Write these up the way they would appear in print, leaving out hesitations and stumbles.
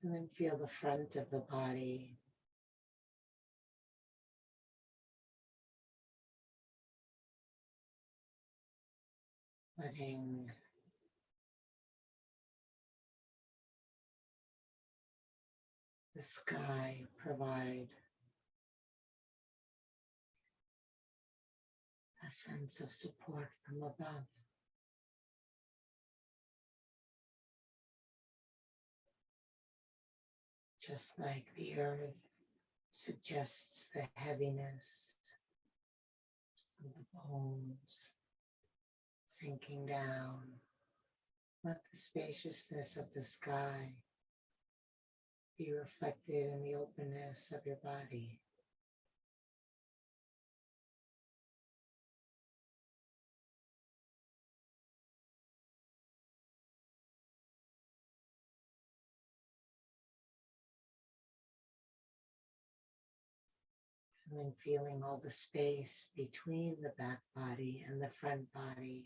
And then feel the front of the body. Letting the sky provide a sense of support from above. Just like the earth suggests the heaviness of the bones sinking down, let the spaciousness of the sky be reflected in the openness of your body. And then feeling all the space between the back body and the front body.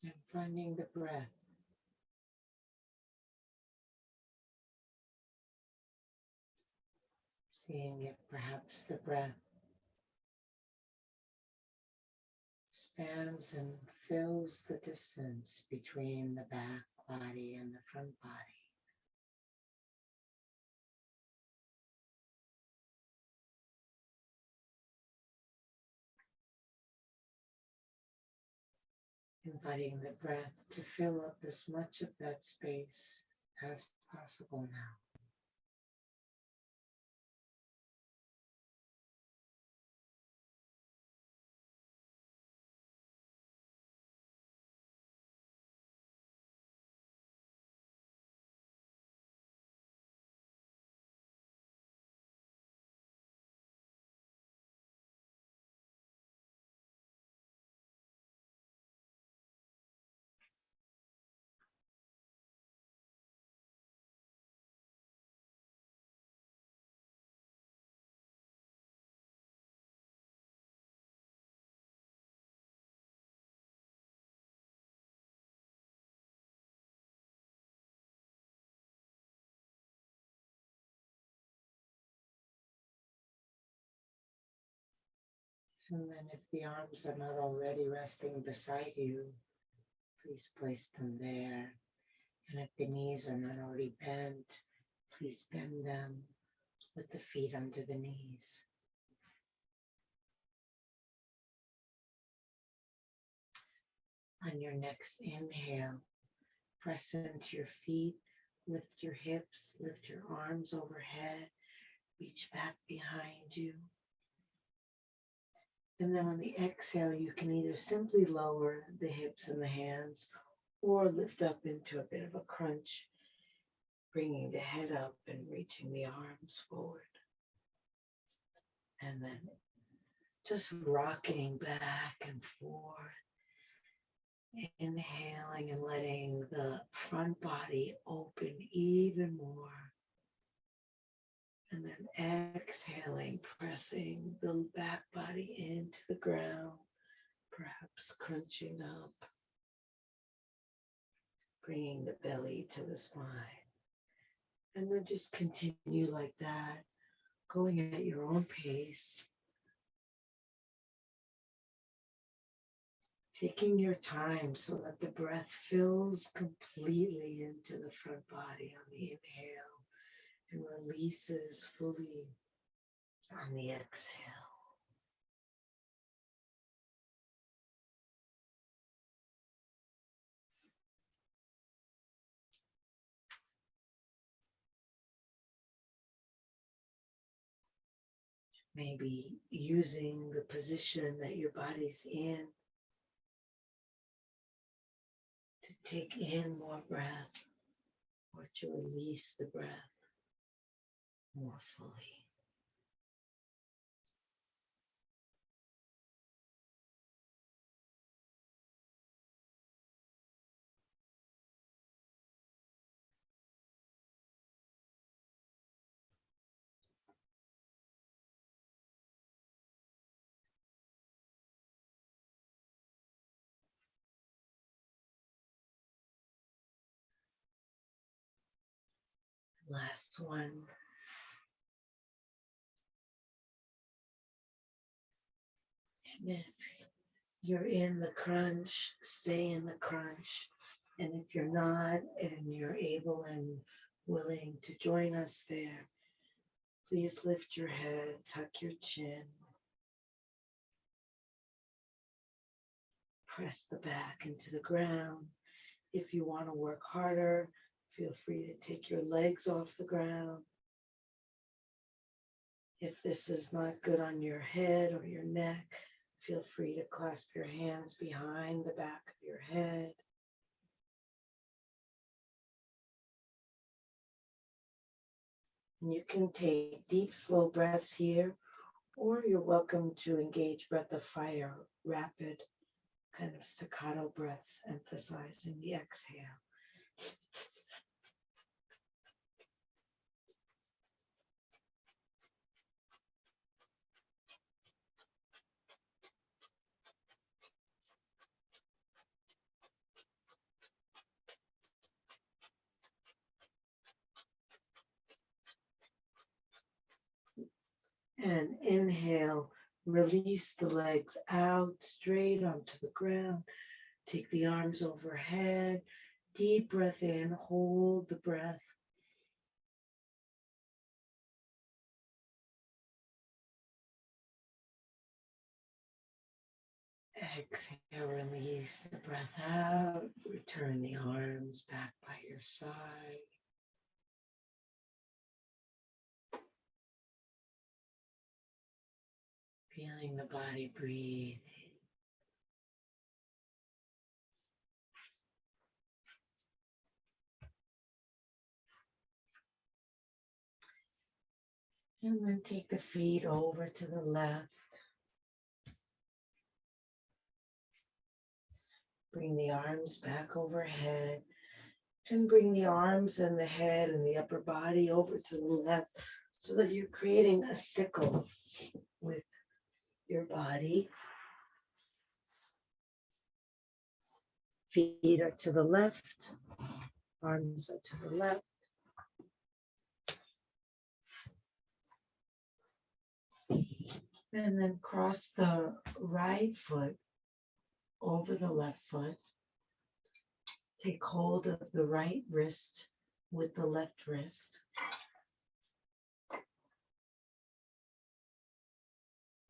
And finding the breath. Seeing if perhaps the breath spans and fills the distance between the back body and the front body. Inviting the breath to fill up as much of that space as possible now. And then if the arms are not already resting beside you, please place them there. And if the knees are not already bent, please bend them with the feet under the knees. On your next inhale, press into your feet, lift your hips, lift your arms overhead, reach back behind you. And then on the exhale, you can either simply lower the hips and the hands or lift up into a bit of a crunch, bringing the head up and reaching the arms forward. And then just rocking back and forth, inhaling and letting the front body open even more. And then exhaling, pressing the back body into the ground, perhaps crunching up, bringing the belly to the spine. And then just continue like that, going at your own pace. Taking your time so that the breath fills completely into the front body on the inhale and releases fully on the exhale. Maybe using the position that your body's in to take in more breath or to release the breath more fully. Last one. And if you're in the crunch, stay in the crunch. And if you're not, and you're able and willing to join us there, please lift your head, tuck your chin, press the back into the ground. If you want to work harder, feel free to take your legs off the ground. If this is not good on your head or your neck, feel free to clasp your hands behind the back of your head. And you can take deep, slow breaths here, or you're welcome to engage breath of fire, rapid, kind of staccato breaths, emphasizing the exhale. And inhale, release the legs out straight onto the ground. Take the arms overhead. Deep breath in, hold the breath. Exhale, release the breath out. Return the arms back by your side. Feeling the body breathe. And then take the feet over to the left. Bring the arms back overhead. And bring the arms and the head and the upper body over to the left so that you're creating a sickle with your body. Feet are to the left, arms are to the left. And then cross the right foot over the left foot. Take hold of the right wrist with the left wrist.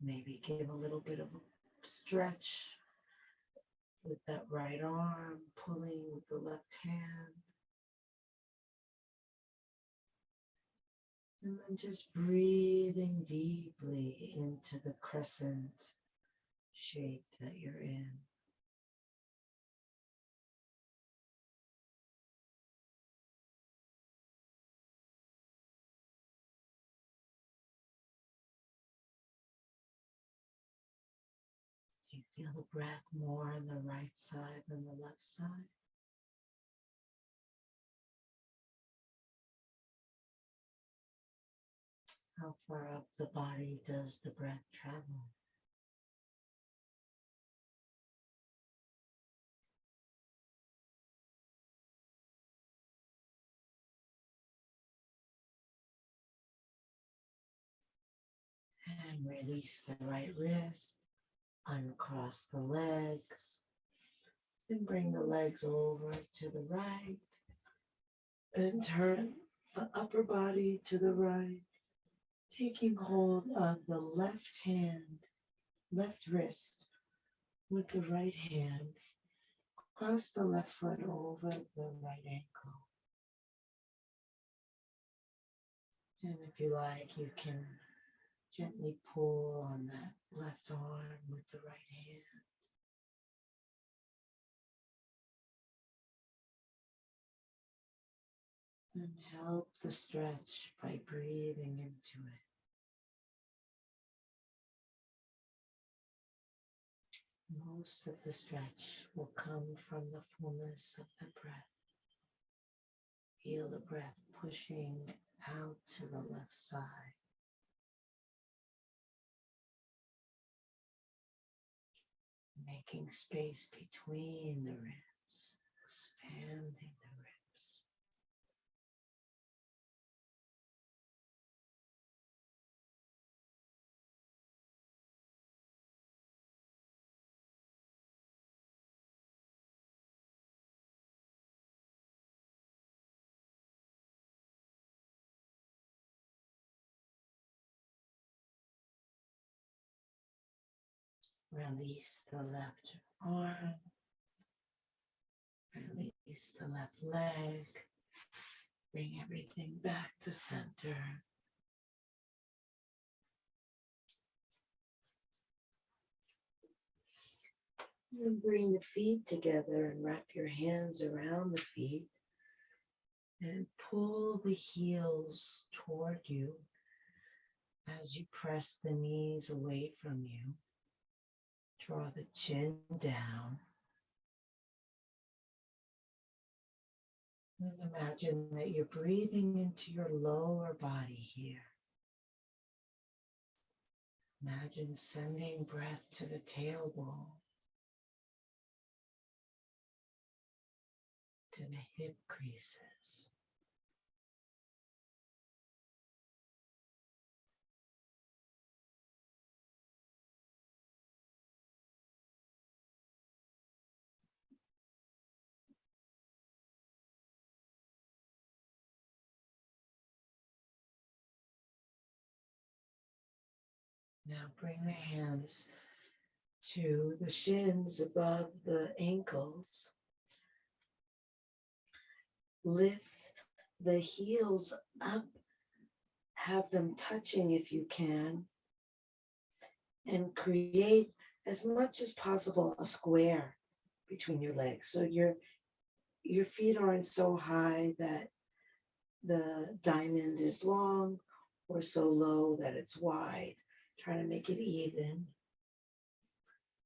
Maybe give a little bit of a stretch with that right arm, pulling with the left hand. And then just breathing deeply into the crescent shape that you're in. Do you feel the breath more on the right side than the left side? How far up the body does the breath travel? And release the right wrist, uncross the legs, and bring the legs over to the right, and turn the upper body to the right, taking hold of the left hand, left wrist with the right hand. Cross the left foot over the right ankle. And if you like, you can gently pull on that left arm with the right hand. And help the stretch by breathing into it. Most of the stretch will come from the fullness of the breath. Feel the breath pushing out to the left side. Making space between the ribs, expanding the ribs. Release the left arm. Release the left leg. Bring everything back to center. And bring the feet together and wrap your hands around the feet and pull the heels toward you as you press the knees away from you. Draw the chin down. And imagine that you're breathing into your lower body here. Imagine sending breath to the tailbone, to the hip creases. Now bring the hands to the shins above the ankles. Lift the heels up, have them touching if you can, and create as much as possible a square between your legs. So your feet aren't so high that the diamond is long or so low that it's wide. Try to make it even.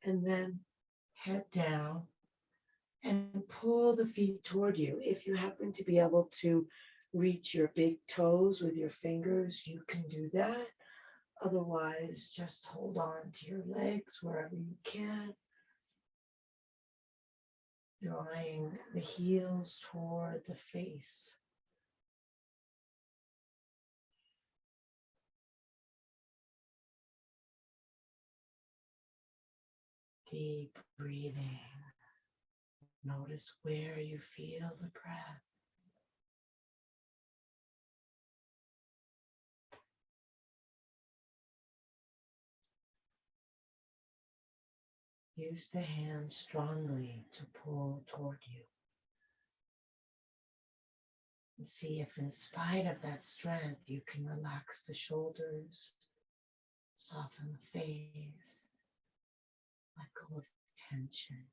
And then head down and pull the feet toward you. If you happen to be able to reach your big toes with your fingers, you can do that. Otherwise, just hold on to your legs wherever you can. Drawing the heels toward the face. Deep breathing. Notice where you feel the breath. Use the hands strongly to pull toward you. And see if in spite of that strength, you can relax the shoulders, soften the face, let go of tension.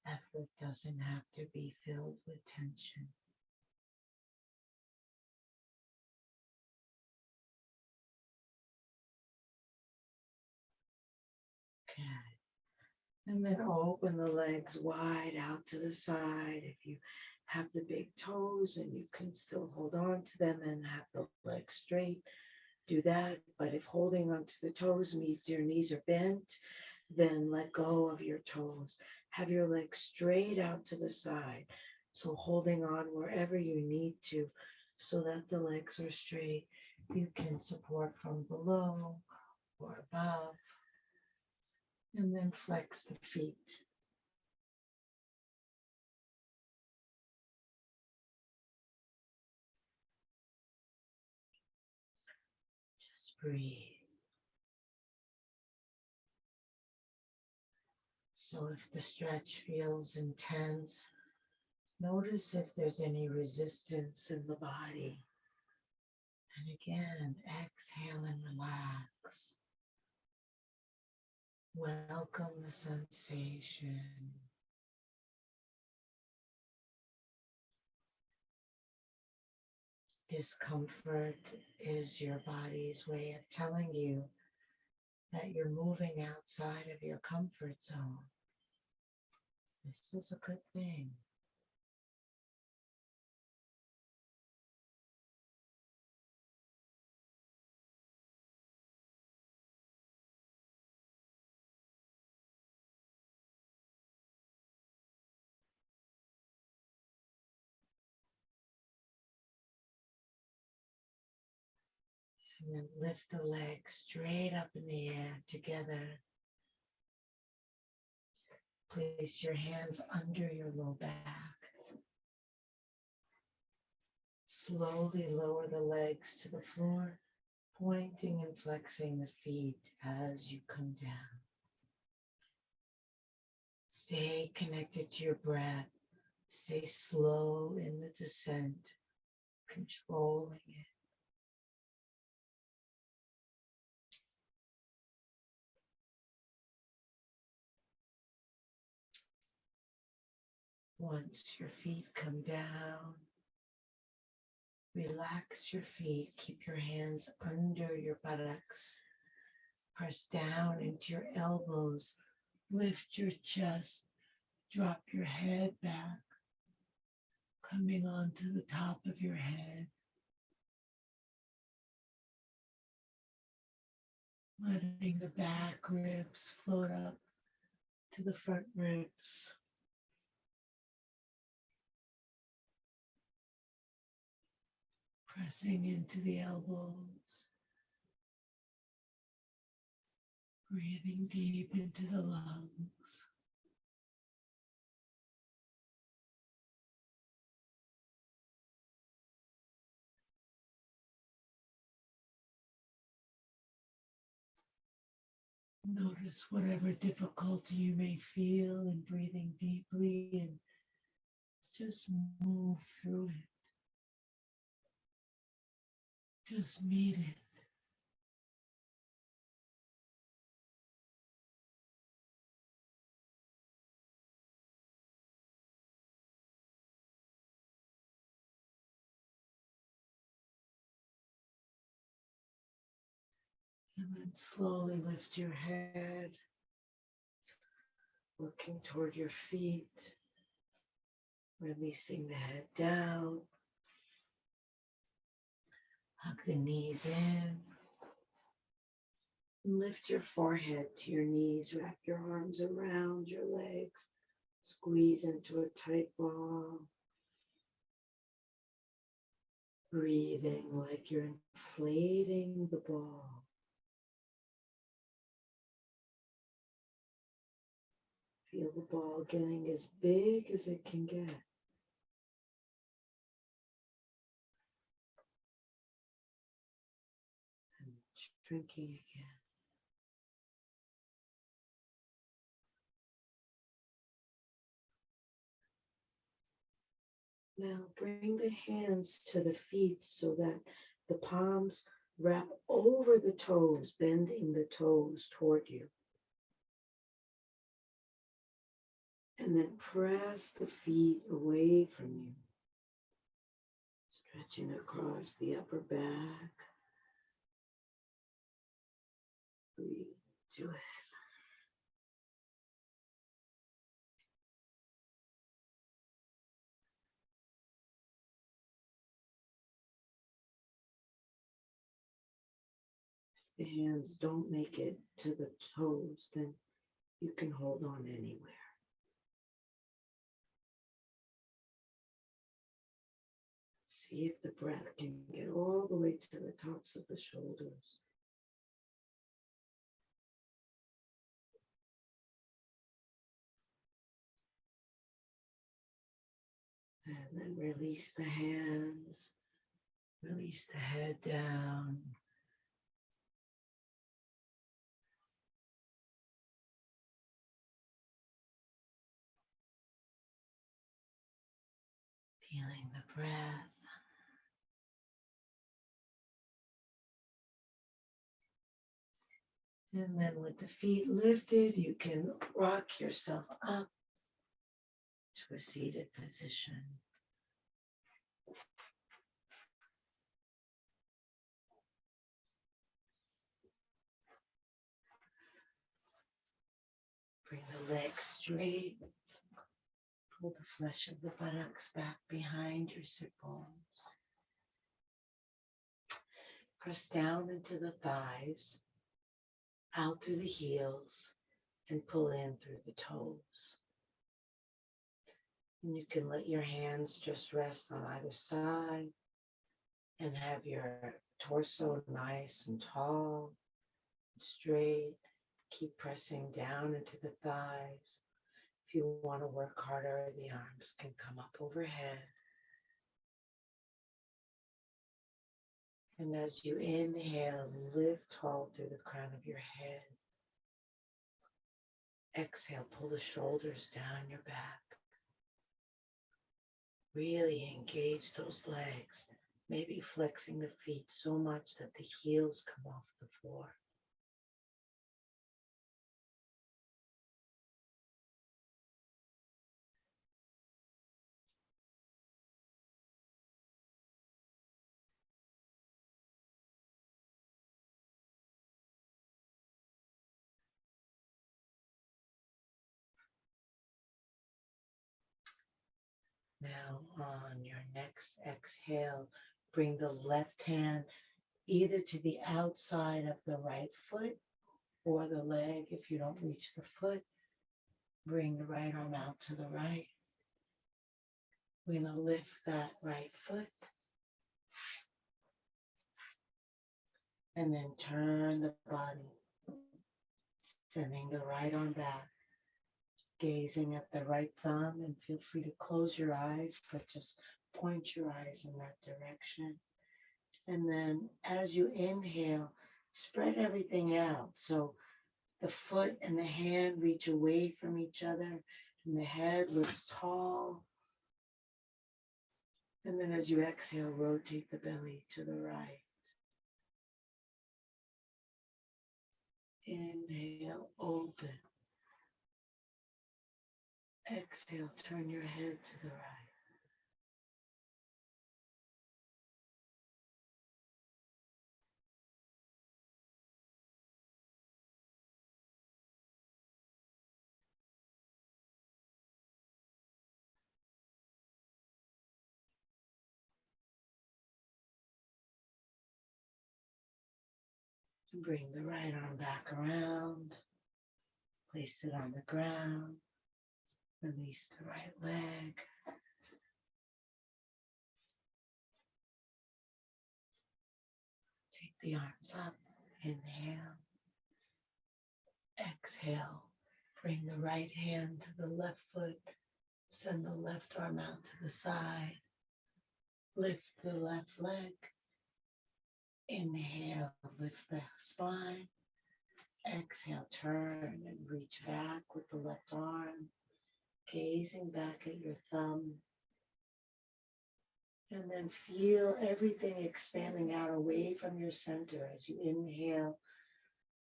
Effort doesn't have to be filled with tension. Okay. And then open the legs wide out to the side. If you have the big toes and you can still hold on to them and have the legs straight, do that. But if holding onto the toes means your knees are bent, then let go of your toes. Have your legs straight out to the side. So holding on wherever you need to so that the legs are straight. You can support from below or above. And then flex the feet. Just breathe. So if the stretch feels intense, notice if there's any resistance in the body. And again, exhale and relax. Welcome the sensation. Discomfort is your body's way of telling you that you're moving outside of your comfort zone. This is a good thing. And then lift the legs straight up in the air together. Place your hands under your low back. Slowly lower the legs to the floor, pointing and flexing the feet as you come down. Stay connected to your breath. Stay slow in the descent, controlling it. Once your feet come down, relax your feet. Keep your hands under your buttocks. Press down into your elbows. Lift your chest. Drop your head back, coming onto the top of your head. Letting the back ribs float up to the front ribs. Pressing into the elbows. Breathing deep into the lungs. Notice whatever difficulty you may feel in breathing deeply and just move through it. Just meet it. And then slowly lift your head, looking toward your feet, releasing the head down. Hug the knees in. Lift your forehead to your knees. Wrap your arms around your legs. Squeeze into a tight ball. Breathing like you're inflating the ball. Feel the ball getting as big as it can get. And shrinking again. Now bring the hands to the feet so that the palms wrap over the toes, bending the toes toward you. And then press the feet away from you. Stretching across the upper back. Breathe to it. If the hands don't make it to the toes, then you can hold on anywhere. See if the breath can get all the way to the tops of the shoulders. And then release the hands, release the head down. Feeling the breath. And then with the feet lifted, you can rock yourself up to a seated position. Bring the legs straight. Pull the flesh of the buttocks back behind your sit bones. Press down into the thighs, out through the heels, and pull in through the toes. And you can let your hands just rest on either side and have your torso nice and tall, and straight. Keep pressing down into the thighs. If you want to work harder, the arms can come up overhead. And as you inhale, lift tall through the crown of your head. exhale, pull the shoulders down your back. Really engage those legs, maybe flexing the feet so much that the heels come off the floor. Now on your next exhale, bring the left hand either to the outside of the right foot or the leg. If you don't reach the foot, bring the right arm out to the right. We're going to lift that right foot and then turn the body, sending the right arm back, gazing at the right thumb, and feel free to close your eyes, but just point your eyes in that direction. And then as you inhale, spread everything out. So the foot and the hand reach away from each other, and the head lifts tall. And then as you exhale, rotate the belly to the right. Inhale, open. Exhale, turn your head to the right. Bring the right arm back around. Place it on the ground. Release the right leg. Take the arms up. Inhale. Exhale. Bring the right hand to the left foot. Send the left arm out to the side. Lift the left leg. Inhale, lift the spine. Exhale, turn and reach back with the left arm, gazing back at your thumb. And then feel everything expanding out away from your center as you inhale.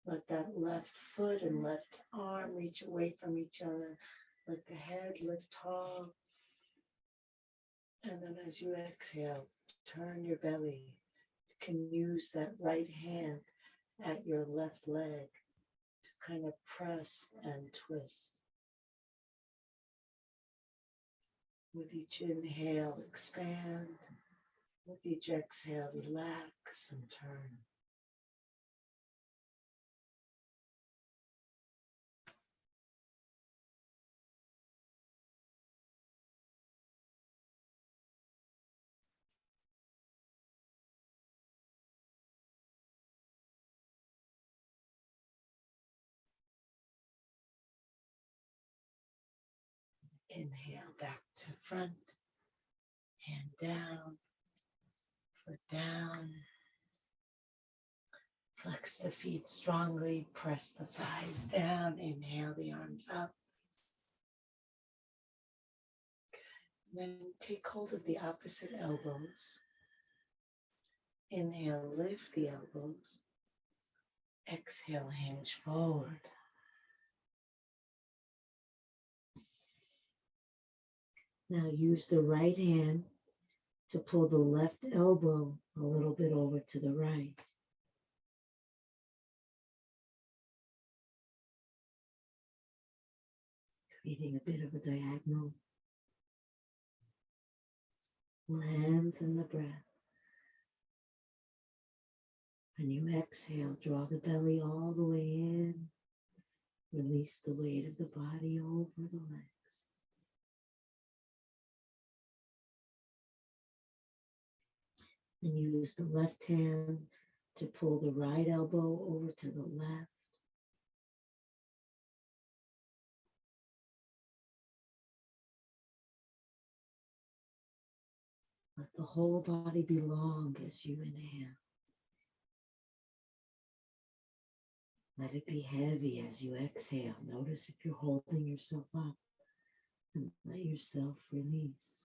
Let that left foot and left arm reach away from each other. Let the head lift tall. And then as you exhale, turn your belly. You can use that right hand at your left leg to kind of press and twist. With each inhale, expand. With each exhale, relax and turn. Inhale back to front, hand down, foot down. Flex the feet strongly, press the thighs down, inhale the arms up. Good. Then take hold of the opposite elbows. Inhale, lift the elbows. Exhale, hinge forward. Now use the right hand to pull the left elbow a little bit over to the right. Creating a bit of a diagonal. Lengthen the breath. When you exhale, draw the belly all the way in. Release the weight of the body over the legs. And use the left hand to pull the right elbow over to the left. Let the whole body be long as you inhale. Let it be heavy as you exhale. Notice if you're holding yourself up and let yourself release.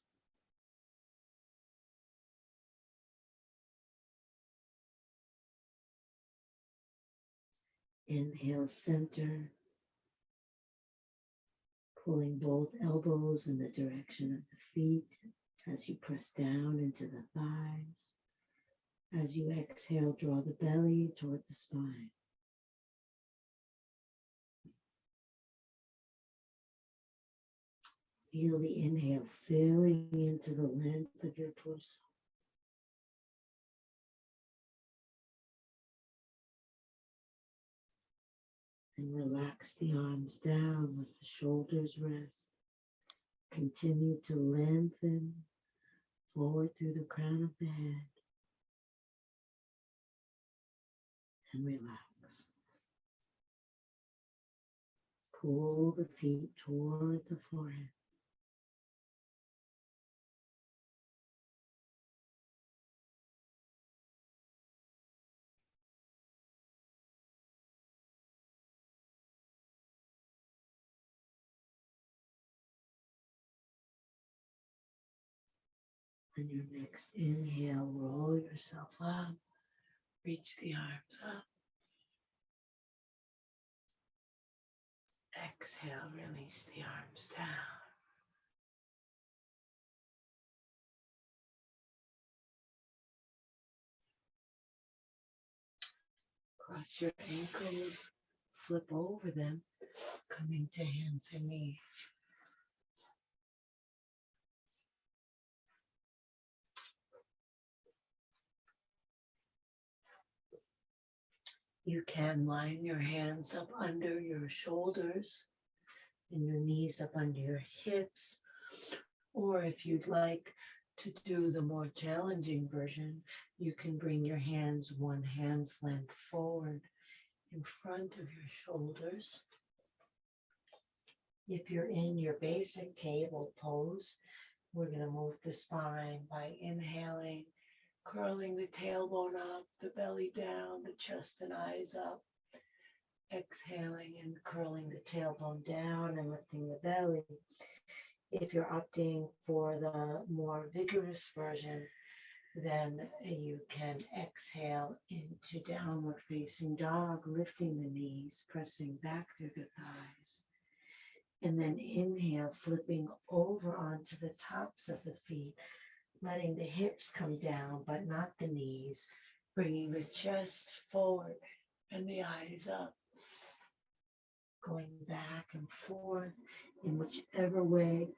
Inhale, center, pulling both elbows in the direction of the feet as you press down into the thighs. As you exhale, draw the belly toward the spine. Feel the inhale filling into the length of your torso. And relax the arms down, let the shoulders rest. Continue to lengthen forward through the crown of the head. And relax. Pull the feet toward the forehead. On your next inhale, roll yourself up. Reach the arms up. Exhale, release the arms down. Cross your ankles, flip over them, coming to hands and knees. You can line your hands up under your shoulders and your knees up under your hips. Or if you'd like to do the more challenging version, you can bring your hands one hand's length forward in front of your shoulders. If you're in your basic table pose, we're going to move the spine by inhaling, curling the tailbone up, the belly down, the chest and eyes up. Exhaling and curling the tailbone down and lifting the belly. If you're opting for the more vigorous version, then you can exhale into downward facing dog, lifting the knees, pressing back through the thighs. And then inhale, flipping over onto the tops of the feet, letting the hips come down, but not the knees, bringing the chest forward and the eyes up. Going back and forth in whichever way,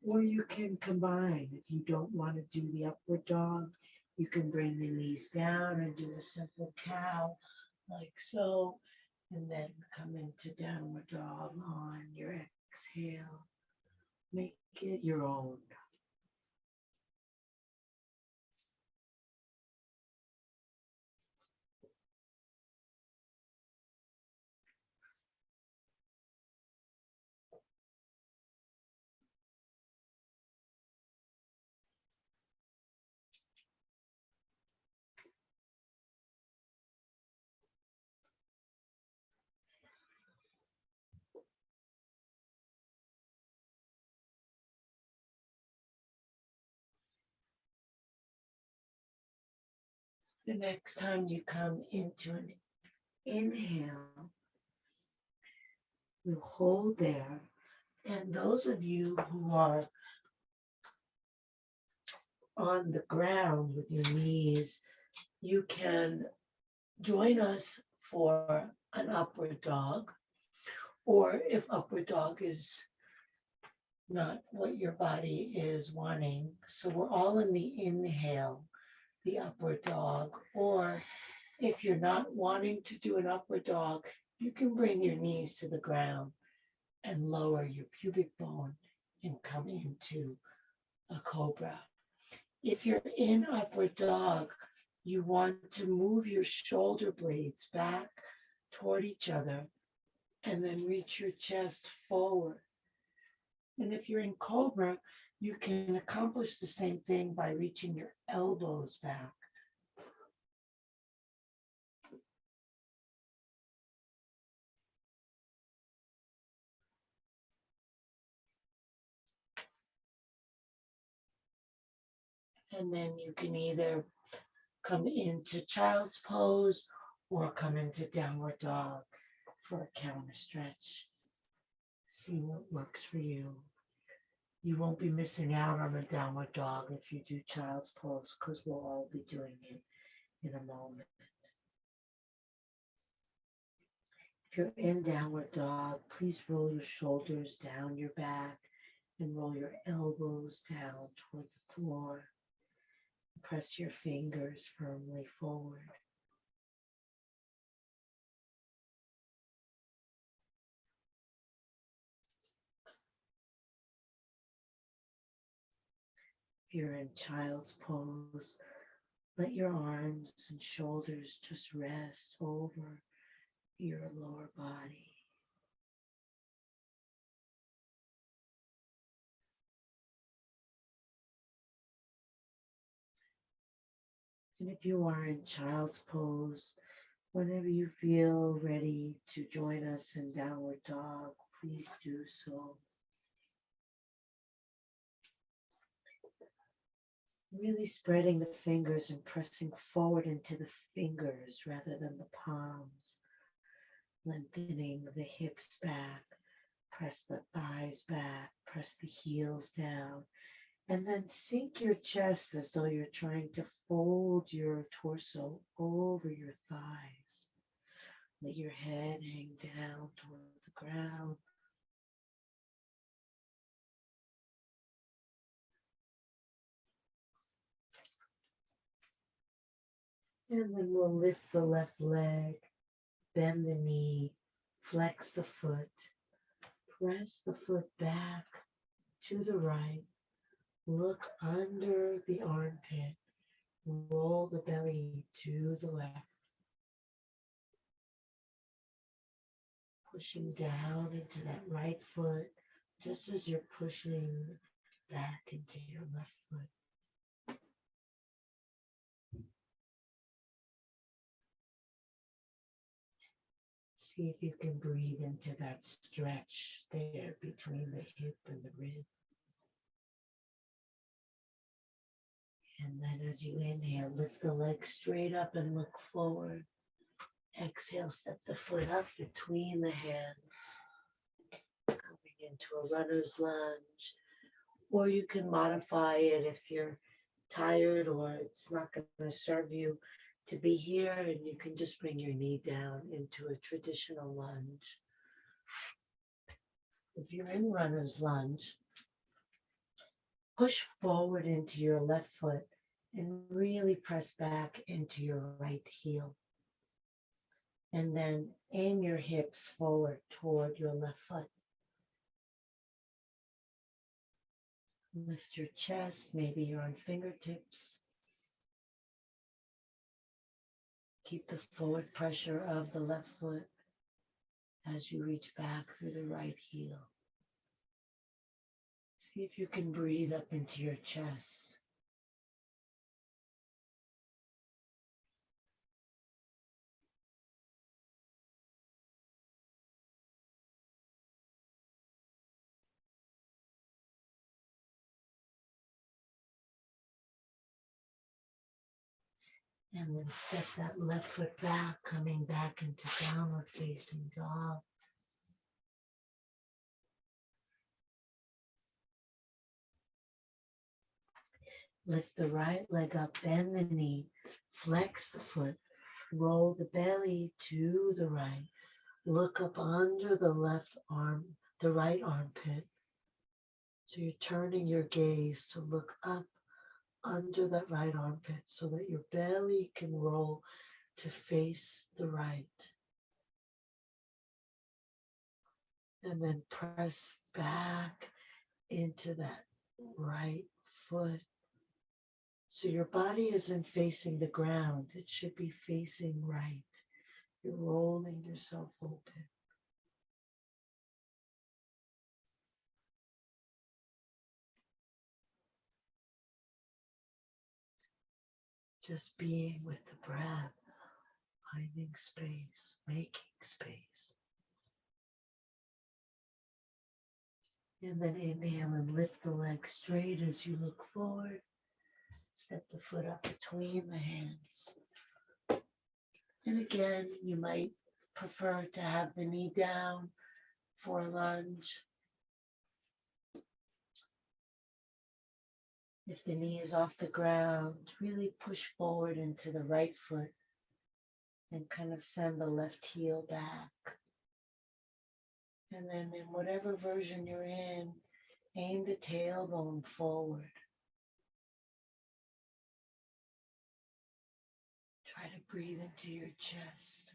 or you can combine. If you don't want to do the upward dog, you can bring the knees down and do a simple cow like so, and then come into downward dog on your exhale. Make it your own. The next time you come into an inhale, we'll hold there. And those of you who are on the ground with your knees, you can join us for an upward dog. Or if upward dog is not what your body is wanting. So we're all in the inhale, the upward dog. Or if you're not wanting to do an upward dog, you can bring your knees to the ground and lower your pubic bone and come into a cobra. If you're in upward dog, you want to move your shoulder blades back toward each other and then reach your chest forward. And if you're in cobra, you can accomplish the same thing by reaching your elbows back. And then you can either come into child's pose or come into downward dog for a counter stretch. See what works for you. You won't be missing out on a downward dog if you do child's pose because we'll all be doing it in a moment. If you're in downward dog, please roll your shoulders down your back and roll your elbows down toward the floor. Press your fingers firmly forward. If you're in child's pose, let your arms and shoulders just rest over your lower body. And if you are in child's pose, whenever you feel ready to join us in downward dog, please do so. Really spreading the fingers and pressing forward into the fingers rather than the palms. Lengthening the hips back, press the thighs back, press the heels down, and then sink your chest as though you're trying to fold your torso over your thighs. Let your head hang down toward the ground. And then we'll lift the left leg, bend the knee, flex the foot, press the foot back to the right, look under the armpit, roll the belly to the left, pushing down into that right foot, just as you're pushing back into your left foot. See if you can breathe into that stretch there between the hip and the rib. And then as you inhale, lift the leg straight up and look forward. Exhale, step the foot up between the hands, coming into a runner's lunge. Or you can modify it if you're tired or it's not going to serve you to be here, and you can just bring your knee down into a traditional lunge. If you're in runner's lunge, push forward into your left foot and really press back into your right heel. And then aim your hips forward toward your left foot. Lift your chest, maybe you're on fingertips. Keep the forward pressure of the left foot as you reach back through the right heel. See if you can breathe up into your chest. And then step that left foot back, coming back into downward facing dog. Lift the right leg up, bend the knee, flex the foot, roll the belly to the right. Look up under the left arm, the right armpit. So you're turning your gaze to look up under that right armpit so that your belly can roll to face the right. And then press back into that right foot. So your body isn't facing the ground. It should be facing right. You're rolling yourself open. Just being with the breath, finding space, making space. And then inhale and lift the leg straight as you look forward. Step the foot up between the hands. And again, you might prefer to have the knee down for a lunge. If the knee is off the ground, really push forward into the right foot and kind of send the left heel back. And then in whatever version you're in, aim the tailbone forward. Try to breathe into your chest.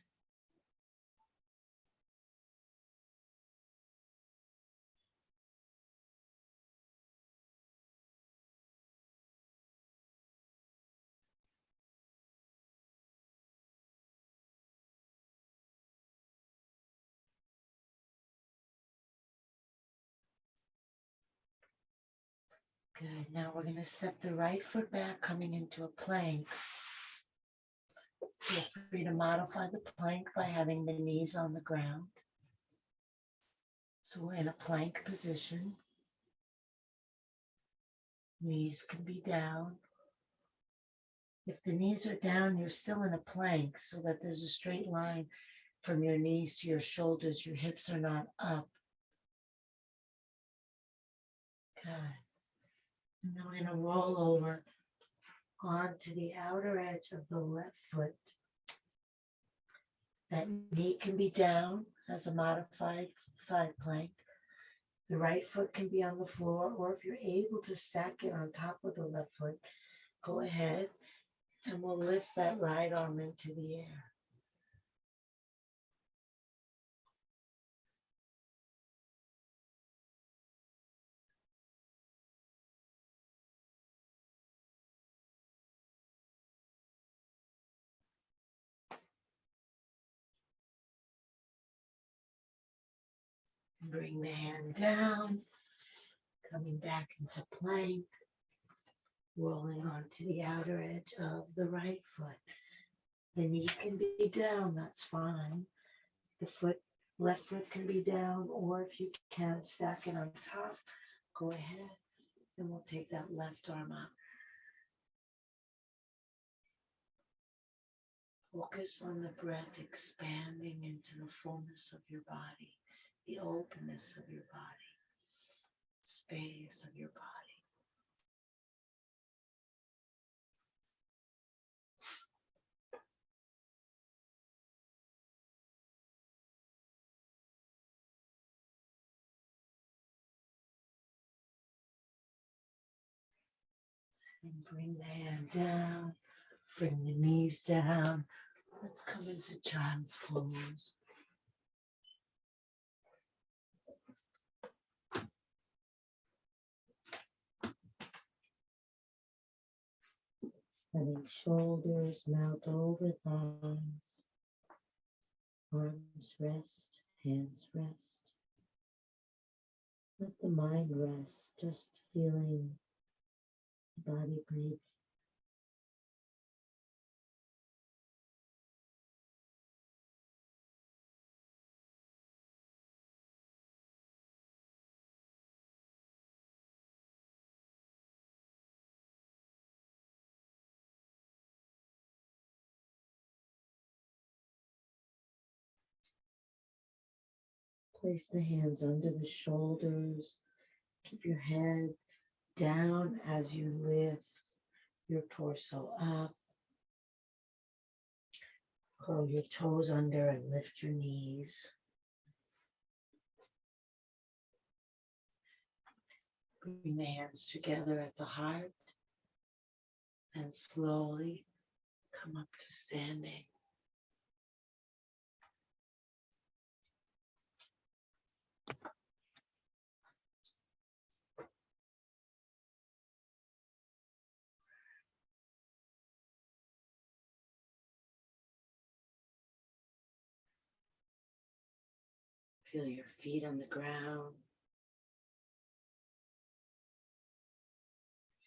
Good. Now we're going to step the right foot back, coming into a plank. Feel free to modify the plank by having the knees on the ground. So we're in a plank position. Knees can be down. If the knees are down, you're still in a plank so that there's a straight line from your knees to your shoulders. Your hips are not up. Good. And then we're going to roll over onto the outer edge of the left foot. That knee can be down as a modified side plank. The right foot can be on the floor, or if you're able to stack it on top of the left foot, go ahead and we'll lift that right arm into the air. Bring the hand down, coming back into plank, rolling onto the outer edge of the right foot. The knee can be down, that's fine. The left foot can be down, or if you can stack it on top, go ahead and we'll take that left arm up. Focus on the breath expanding into the fullness of your body, the openness of your body, space of your body. And bring the hand down, bring the knees down. Let's come into child's pose. Letting shoulders melt over thighs. Arms rest, hands rest. Let the mind rest, just feeling the body breathe. Place the hands under the shoulders. Keep your head down as you lift your torso up. Curl your toes under and lift your knees. Bring the hands together at the heart and slowly come up to standing. Feel your feet on the ground.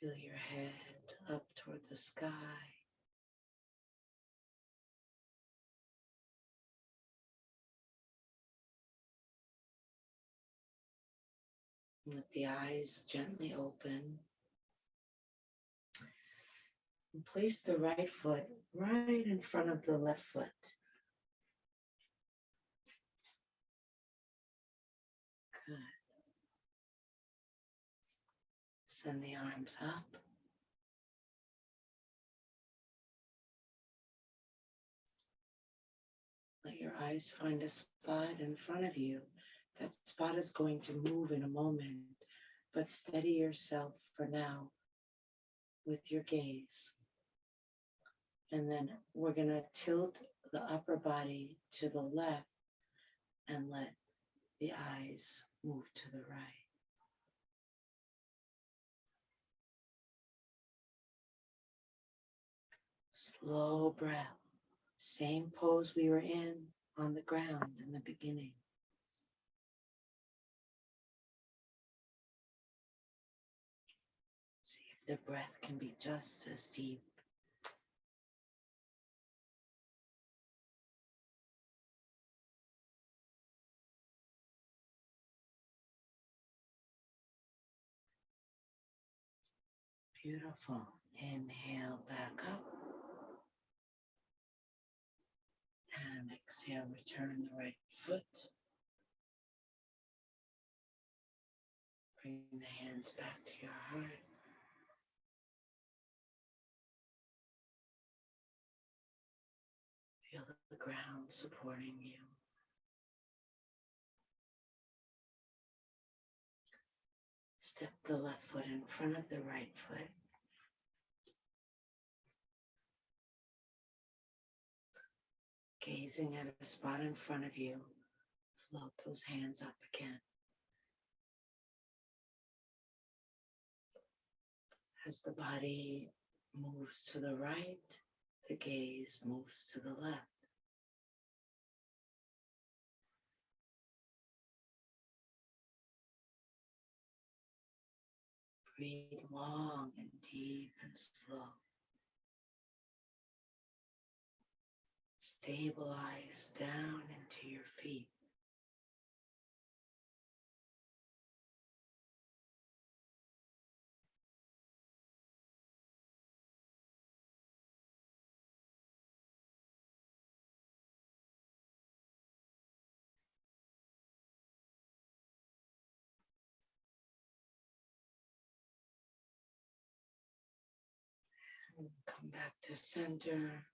Feel your head up toward the sky. Let the eyes gently open. And place the right foot right in front of the left foot. Good. Send the arms up. Let your eyes find a spot in front of you. That spot is going to move in a moment, but steady yourself for now with your gaze. And then we're going to tilt the upper body to the left and let the eyes move to the right. Slow breath. Same pose we were in on the ground in the beginning. See if the breath can be just as deep. Beautiful. Inhale back up. And exhale, return the right foot. Bring the hands back to your heart. Feel the ground supporting you. Step the left foot in front of the right foot. Gazing at a spot in front of you, float those hands up again. As the body moves to the right, the gaze moves to the left. Breathe long and deep and slow. Stabilize down into your feet. And come back to center.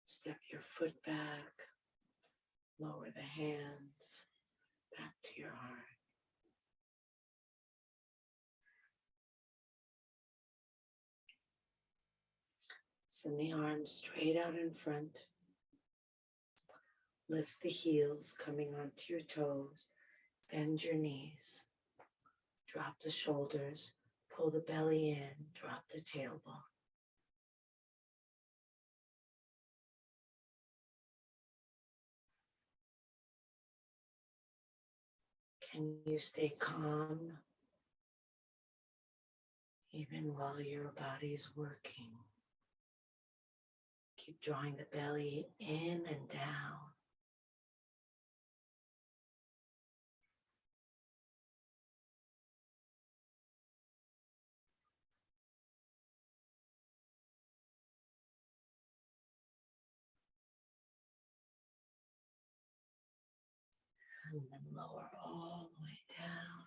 Step your foot back. Lower the hands back to your heart. Send the arms straight out in front. Lift the heels coming onto your toes. Bend your knees. Drop the shoulders. Pull the belly in. Drop the tailbone. Can you stay calm even while your body's working? Keep drawing the belly in and down. And then lower all the way down.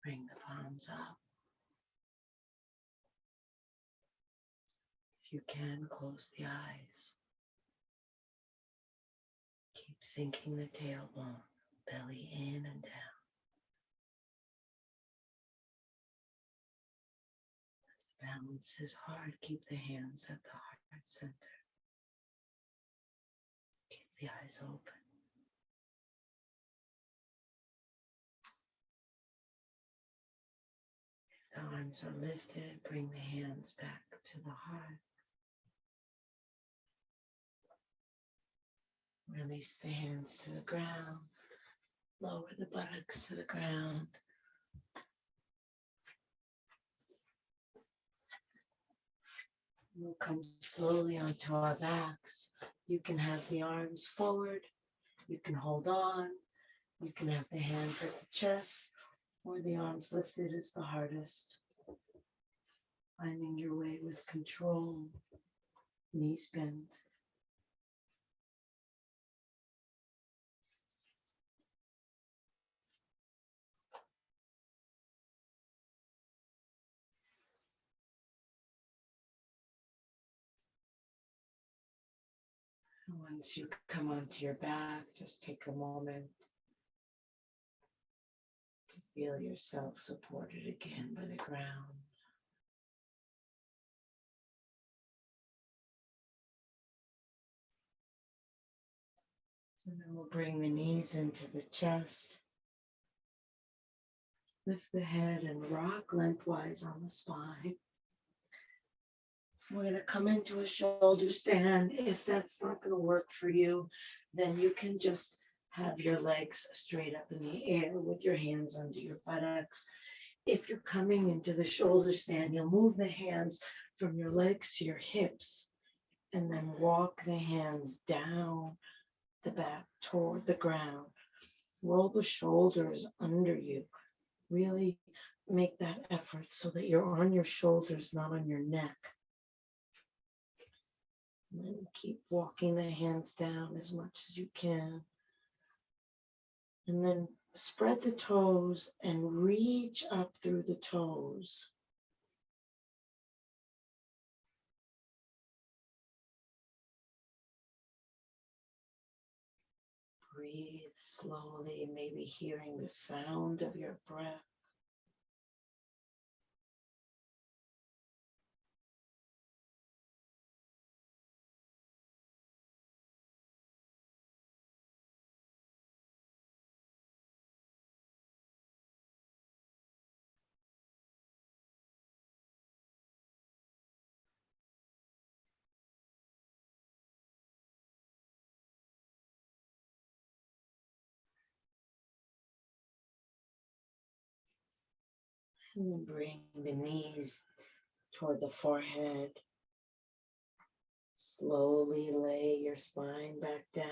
Bring the palms up. If you can, close the eyes. Keep sinking the tailbone, belly in and down. If the balance is hard, keep the hands at the heart center. Keep the eyes open. If the arms are lifted, bring the hands back to the heart. Release the hands to the ground. Lower the buttocks to the ground. We'll come slowly onto our backs. You can have the arms forward. You can hold on. You can have the hands at the chest, or the arms lifted is the hardest. finding your way with control, knees bent. And once you come onto your back, just take a moment to feel yourself supported again by the ground. And then we'll bring the knees into the chest. Lift the head and rock lengthwise on the spine. So we're going to come into a shoulder stand. If that's not going to work for you, then you can just have your legs straight up in the air with your hands under your buttocks. If you're coming into the shoulder stand, you'll move the hands from your legs to your hips and then walk the hands down the back toward the ground. Roll the shoulders under you. Really make that effort so that you're on your shoulders, not on your neck. And then keep walking the hands down as much as you can. And then spread the toes and reach up through the toes. Breathe slowly, maybe hearing the sound of your breath. And then bring the knees toward the forehead. Slowly lay your spine back down.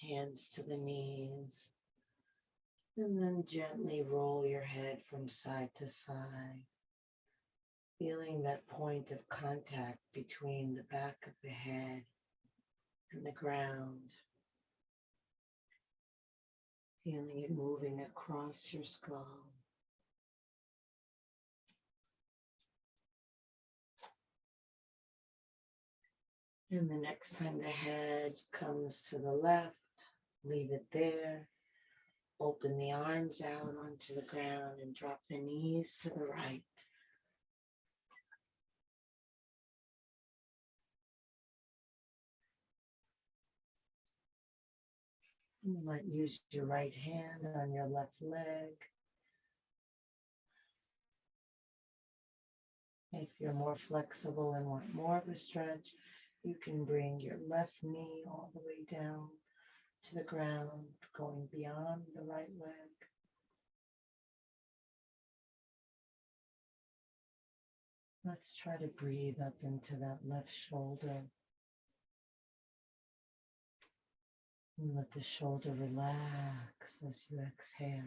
Hands to the knees. And then gently roll your head from side to side. Feeling that point of contact between the back of the head and the ground. Feeling it moving across your skull. And the next time the head comes to the left, leave it there. Open the arms out onto the ground and drop the knees to the right. You might use your right hand on your left leg. If you're more flexible and want more of a stretch, you can bring your left knee all the way down to the ground, going beyond the right leg. Let's try to breathe up into that left shoulder. And let the shoulder relax as you exhale.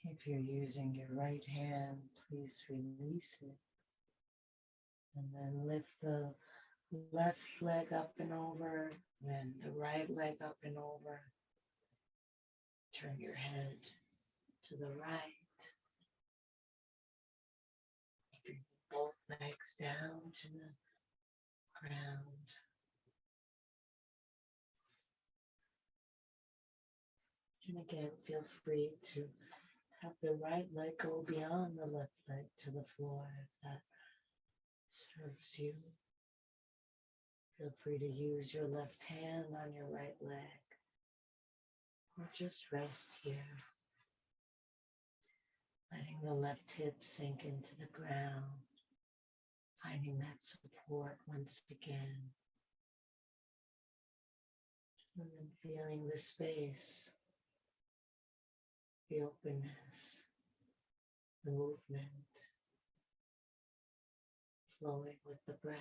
If you're using your right hand, please release it. And then lift the left leg up and over, then the right leg up and over. Turn your head to the right. Bring both legs down to the ground. And again, feel free to have the right leg go beyond the left leg to the floor if that serves you. Feel free to use your left hand on your right leg or just rest here. letting the left hip sink into the ground, finding that support once again, and then feeling the space, the openness, the movement, flowing with the breath.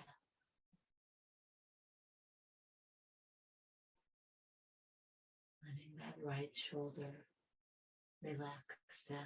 Letting that right shoulder relax down.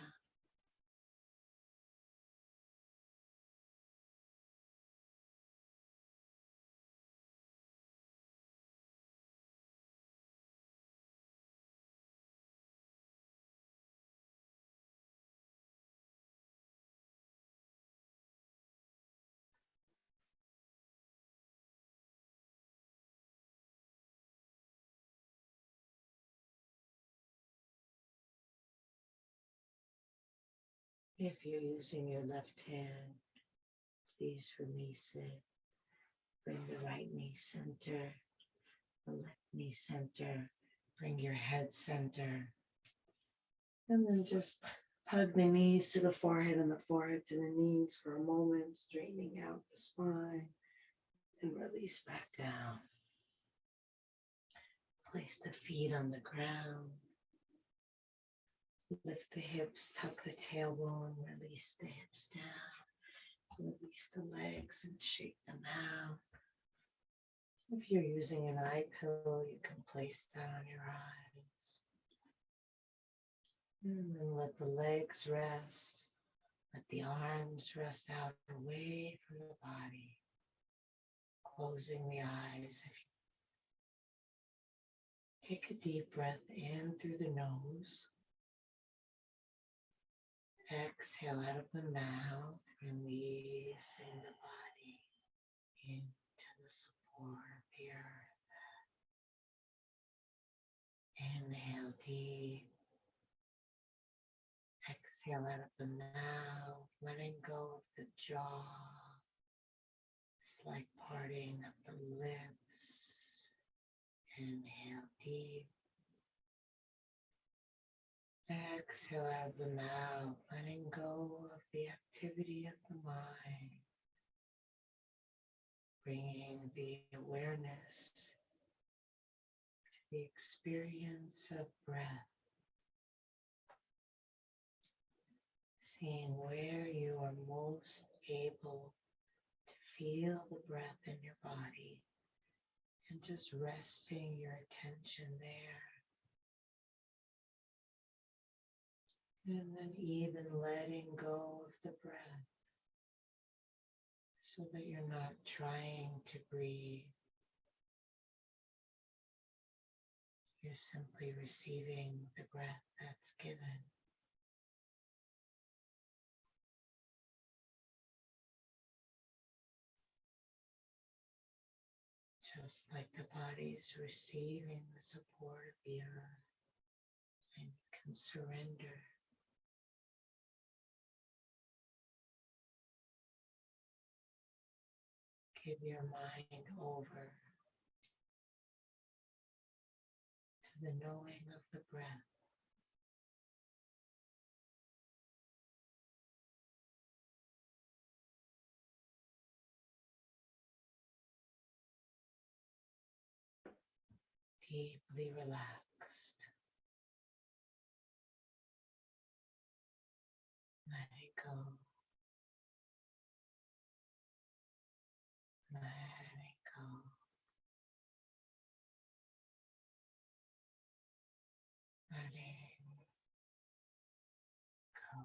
If you're using your left hand, please release it. Bring the right knee center, the left knee center. Bring your head center. And then just hug the knees to the forehead and the forehead to the knees for a moment, straightening out the spine and release back down. Place the feet on the ground. Lift the hips, tuck the tailbone, release the hips down. Release the legs and shake them out. If you're using an eye pillow, you can place that on your eyes. And then let the legs rest. Let the arms rest out away from the body. Closing the eyes. Take a deep breath in through the nose. Exhale out of the mouth, releasing the body into the support of the earth. Inhale deep. Exhale out of the mouth, letting go of the jaw. Slight parting of the lips. Inhale deep. Exhale out of the mouth, letting go of the activity of the mind. Bringing the awareness to the experience of breath. Seeing where you are most able to feel the breath in your body and just resting your attention there. And then even letting go of the breath so that you're not trying to breathe. You're simply receiving the breath that's given. Just like the body is receiving the support of the earth, and you can surrender. Give your mind over to the knowing of the breath. Deeply relaxed. Let it go. Let it go. Let it go.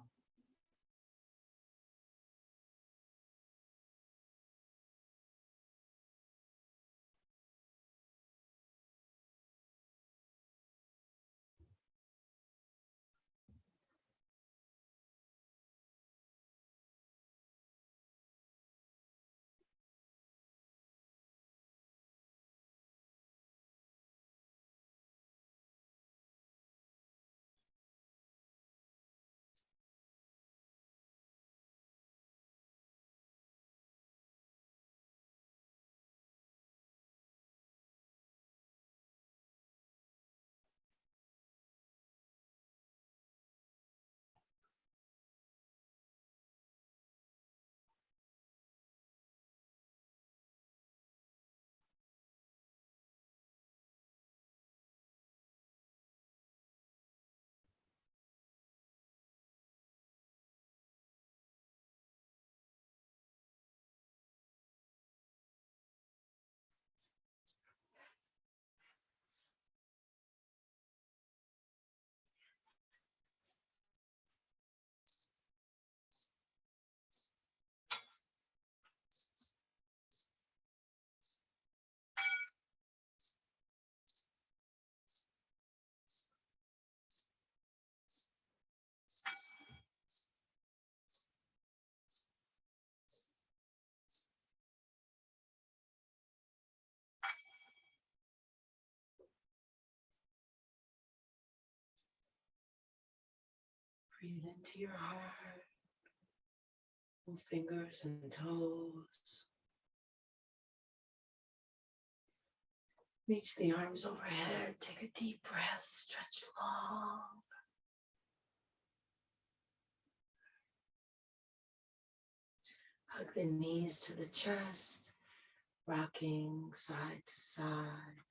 Breathe into your heart. Move fingers and toes. Reach the arms overhead. Take a deep breath. Stretch long. Hug the knees to the chest. Rocking side to side.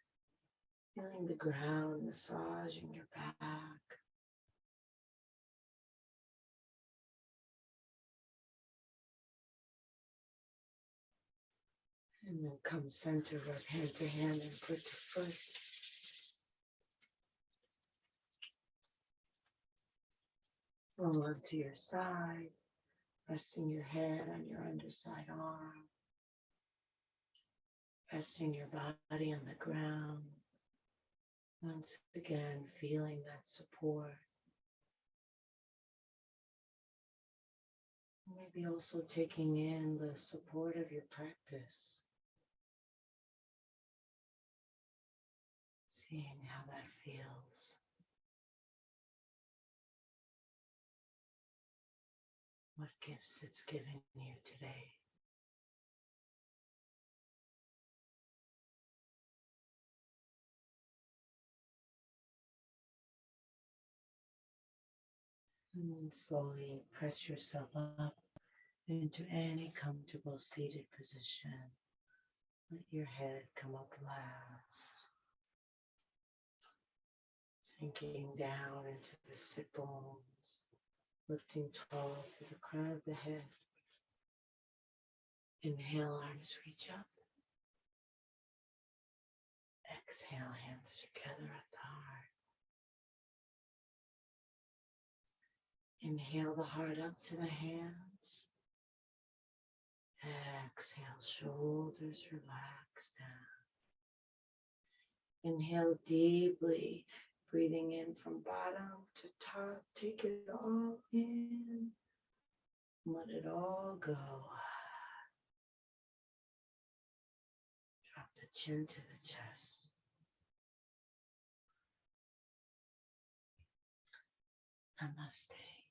Feeling the ground massaging your back. And then come center, rub hand to hand and foot to foot. Roll onto your side, resting your head on your underside arm. Resting your body on the ground. Once again, feeling that support. Maybe also taking in the support of your practice. Seeing how that feels. What gifts it's giving you today. And then slowly press yourself up into any comfortable seated position. Let your head come up last. Sinking down into the sit bones, lifting tall through the crown of the head. Inhale, arms reach up. Exhale, hands together at the heart. Inhale the heart up to the hands. Exhale, shoulders relax down. Inhale deeply, breathing in from bottom to top. Take it all in. Let it all go. Drop the chin to the chest. Namaste.